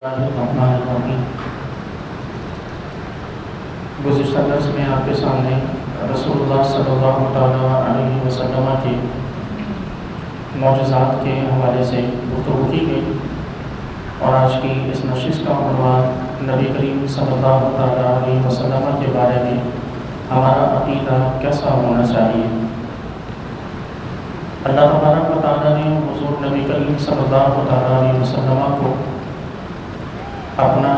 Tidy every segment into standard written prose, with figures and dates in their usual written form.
الرحمن الرحیم۔ گزشتہ درس میں آپ کے سامنے رسول اللہ صلی اللہ تعالیٰ علیہ وسلم کے معجزات کے حوالے سے گفتگو کی گئی، اور آج کی اس نشست کا عنوان نبی کریم صلی اللہ تعالیٰ علیہ وسلم کے بارے میں ہمارا عقیدہ کیسا ہونا چاہیے۔ اللہ تبارک و تعالیٰ نے حضور نبی کریم صلی اللہ تعالیٰ علیہ وسلم کو اپنا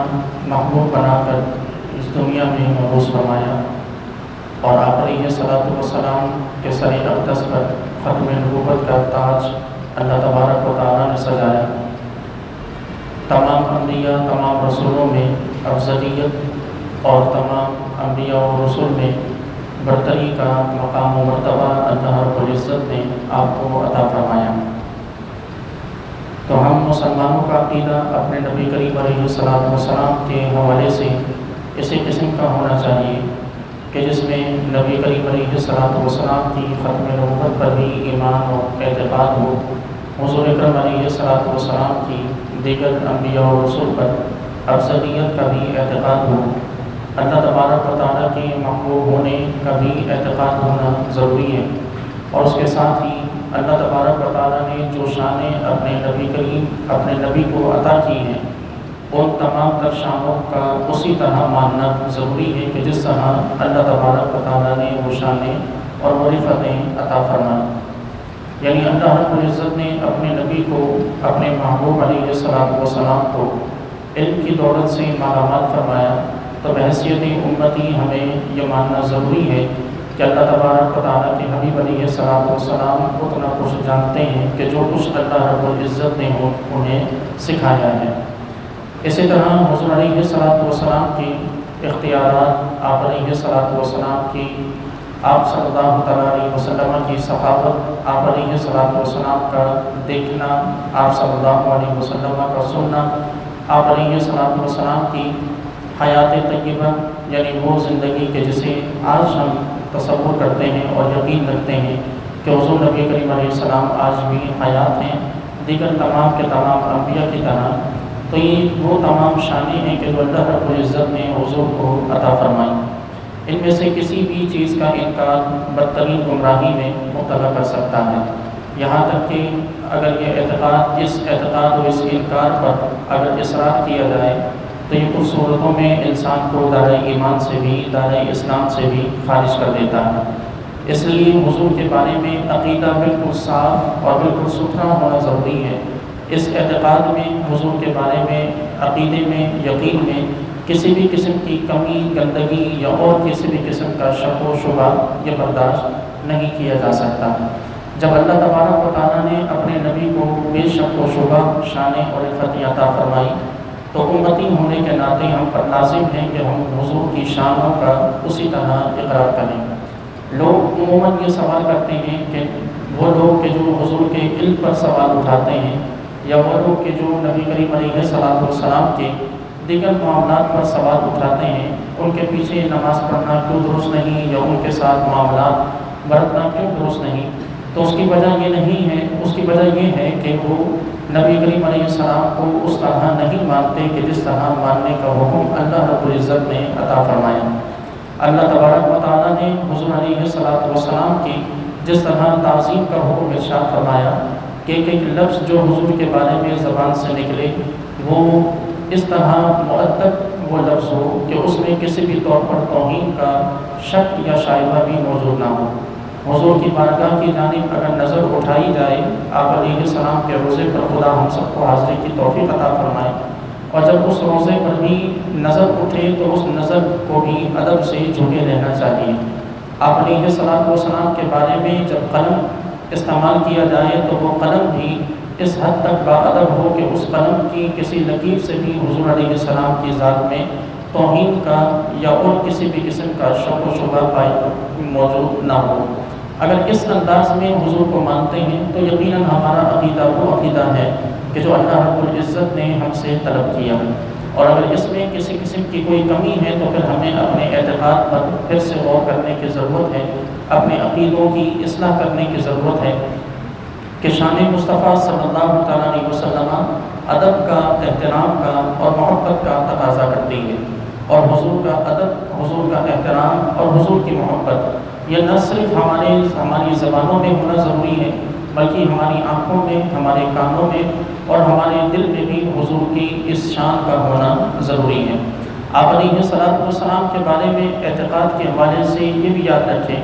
محبوب بنا کر اس دنیا میں مبعوث فرمایا، اور آپ علیہ الصلوۃ والسلام کے سر اقدس پر ختم نبوت کا تاج اللہ تبارک و تعالیٰ نے سجایا۔ تمام انبیاء، تمام رسولوں میں افضلیت اور تمام انبیاء و رسول میں برتری کا مقام و مرتبہ اللہ رب العزت نے آپ کو عطا فرمایا۔ تو ہم مسلمانوں کا عقیدہ اپنے نبی کریم علیہ السلام کے حوالے سے اسی قسم کا ہونا چاہیے کہ جس میں نبی کریم علیہ السلام کی ختم نبوت پر بھی ایمان اور اعتقاد ہو، حضور اکرم علیہ السلام کی دیگر انبیاء و رسول پر افضلیت کا بھی اعتقاد ہو، اللہ تبارک و تعالیٰ کے محبوب ہونے کا بھی اعتقاد ہونا ضروری ہے، اور اس کے ساتھ ہی اللہ تبارک و تعالیٰ نے جو شانیں اپنے نبی کو عطا کی ہیں، ان تمام تر شانوں کا اسی طرح ماننا ضروری ہے کہ جس طرح اللہ تبارک و تعالیٰ نے وہ شانیں اور وہ رفتیں عطا فرمائیں۔ یعنی اللہ رب العزت نے اپنے نبی کو، اپنے محبوب علیہ السلام کو علم کی دولت سے مالا مال فرمایا، تو بحیثیت امتی ہمیں یہ ماننا ضروری ہے کہ اللہ تبارک و تعالیٰ کے حبیب علیہ السلام اتنا کچھ جانتے ہیں کہ جو کچھ اللہ رب العزت نے انہیں سکھایا ہے۔ اسی طرح حضور علیہ السلام کی اختیارات، آپ علیہ السلام کی، آپ صلی اللہ تعالیٰ علیہ وسلم کی سخاوت، آپ علیہ السلام کا دیکھنا، آپ صلی اللہ علیہ وسلم کا سننا، آپ علیہ السلام کی حیات طیبہ، یعنی وہ زندگی کے جسے آج ہم تصور کرتے ہیں اور یقین رکھتے ہیں کہ حضور نبی کریم علیہ السلام آج بھی حیات ہیں دیگر تمام کے تمام انبیاء کی طرح، تو یہ وہ تمام شانیں ہیں کہ جو اللہ رب العزت نے حضور کو عطا فرمائی۔ ان میں سے کسی بھی چیز کا انکار بدترین گمراہی میں مبتلا کر سکتا ہے، یہاں تک کہ اگر یہ اس اعتقاد و اس انکار پر اگر اصرار کیا جائے تو یہ کچھ صورتوں میں انسان کو دائرۂ ایمان سے بھی، دائرۂ اسلام سے بھی خارج کر دیتا ہے۔ اس لیے حضور کے بارے میں عقیدہ بالکل صاف اور بالکل ستھرا ہونا ضروری ہے۔ اس اعتقاد میں، حضور کے بارے میں، عقیدے میں، یقین میں کسی بھی قسم کی کمی، گندگی یا اور کسی بھی قسم کا شک و شبہ یہ برداشت نہیں کیا جا سکتا۔ جب اللہ تبارک و تعالیٰ نے اپنے نبی کو بے شک و شبہ شانیں اور رفتیں عطا فرمائی، تو امتی ہونے کے ناطے ہم پر لازم ہے کہ ہم حضور کی شانوں کا اسی طرح اقرار کریں۔ لوگ عموماً یہ سوال کرتے ہیں کہ وہ لوگ کہ جو حضور کے علم پر سوال اٹھاتے ہیں، یا وہ لوگ کہ جو نبی کریم علیہ السلام کے دیگر معاملات پر سوال اٹھاتے ہیں، ان کے پیچھے نماز پڑھنا کیوں درست نہیں، یا ان کے ساتھ معاملات برتنا کیوں درست نہیں، تو اس کی وجہ یہ نہیں ہے، اس کی وجہ یہ ہے کہ وہ نبی کریم علیہ السلام کو اس طرح نہیں مانتے کہ جس طرح ماننے کا حکم اللہ رب العزت نے عطا فرمایا۔ اللہ تبارک و تعالیٰ نے حضور علیہ السلام کی جس طرح تعظیم کا حکم ارشاد فرمایا کہ ایک لفظ جو حضور کے بارے میں زبان سے نکلے وہ اس طرح مؤدب وہ لفظ ہو کہ اس میں کسی بھی طور پر توہین کا شک یا شائبہ بھی موجود نہ ہو۔ حضور کی بارگاہ کی جانب اگر نظر اٹھائی جائے، آپ علیہ السلام کے روزے پر خدا ہم سب کو حاضری کی توفیق عطا فرمائے، اور جب اس روزے پر بھی نظر اٹھے تو اس نظر کو بھی ادب سے جھکے رہنا چاہیے۔ آپ علیہ السلام کے بارے میں جب قلم استعمال کیا جائے تو وہ قلم بھی اس حد تک باادب ہو کہ اس قلم کی کسی لکیر سے بھی حضور علیہ السلام کی ذات میں توہین کا یا اور کسی بھی قسم کا شک و شبہ موجود نہ ہو۔ اگر اس انداز میں حضور کو مانتے ہیں تو یقیناً ہمارا عقیدہ وہ عقیدہ ہے کہ جو اللہ رب العزت نے ہم سے طلب کیا، اور اگر اس میں کسی قسم کی کوئی کمی ہے تو پھر ہمیں اپنے اعتقاد پر پھر سے غور کرنے کی ضرورت ہے، اپنے عقیدوں کی اصلاح کرنے کی ضرورت ہے کہ شان مصطفیٰ صلی اللہ تعالیٰ علیہ وسلم ادب کا، احترام کا اور محبت کا تقاضا کرتی ہے، اور حضور کا ادب، حضور کا احترام اور حضور کی محبت یہ نہ صرف ہماری زبانوں میں ہونا ضروری ہے، بلکہ ہماری آنکھوں میں، ہمارے کانوں میں اور ہمارے دل میں بھی حضور کی اس شان کا ہونا ضروری ہے۔ آپ علیہ الصلوۃ والسلام کے بارے میں اعتقاد کے حوالے سے یہ بھی یاد رکھیں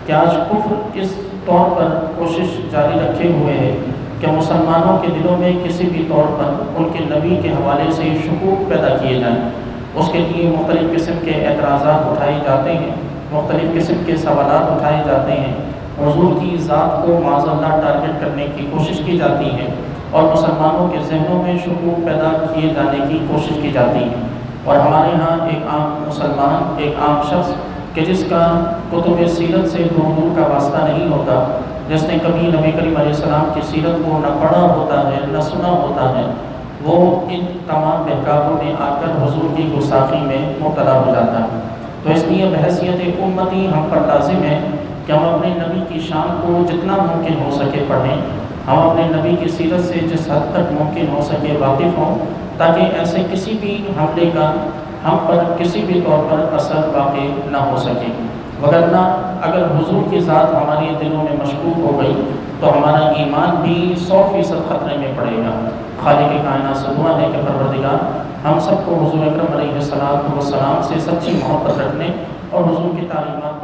کہ آج کفر اس طور پر کوشش جاری رکھے ہوئے ہے کہ مسلمانوں کے دلوں میں کسی بھی طور پر ان کے نبی کے حوالے سے شکوک پیدا کیے جائیں۔ اس کے لیے مختلف قسم کے اعتراضات اٹھائے جاتے ہیں، مختلف قسم کے سوالات اٹھائے جاتے ہیں، حضور کی ذات کو معاذ اللہ ٹارگٹ کرنے کی کوشش کی جاتی ہے، اور مسلمانوں کے ذہنوں میں شکوک پیدا کیے جانے کی کوشش کی جاتی ہے۔ اور ہمارے ہاں ایک عام مسلمان، ایک عام شخص کہ جس کا کتب سیرت سے دور کا واسطہ نہیں ہوتا، جس نے کبھی نبی کریم علیہ السلام کی سیرت کو نہ پڑھا ہوتا ہے نہ سنا ہوتا ہے، وہ ان تمام بہکاووں میں آ کر حضور کی گستاخی میں مبتلا ہو جاتا ہے۔ تو اس لیے بحیثیت امتی ہم پر لازم ہے کہ ہم اپنے نبی کی شان کو جتنا ممکن ہو سکے پڑھیں، ہم اپنے نبی کی سیرت سے جس حد تک ممکن ہو سکے واقف ہوں، تاکہ ایسے کسی بھی حملے کا ہم پر کسی بھی طور پر اثر واقع نہ ہو سکے۔ وگرنہ اگر حضور کی ذات ہمارے دلوں میں مشکوک ہو گئی تو ہمارا ایمان بھی 100% خطرے میں پڑے گا۔ خالق کائنات سے دعا ہے کہ پروردگار ہم سب کو حضور اکرم علیہ الصلوۃ والسلام سے سچی محبت رکھنے اور حضور کی تعلیمات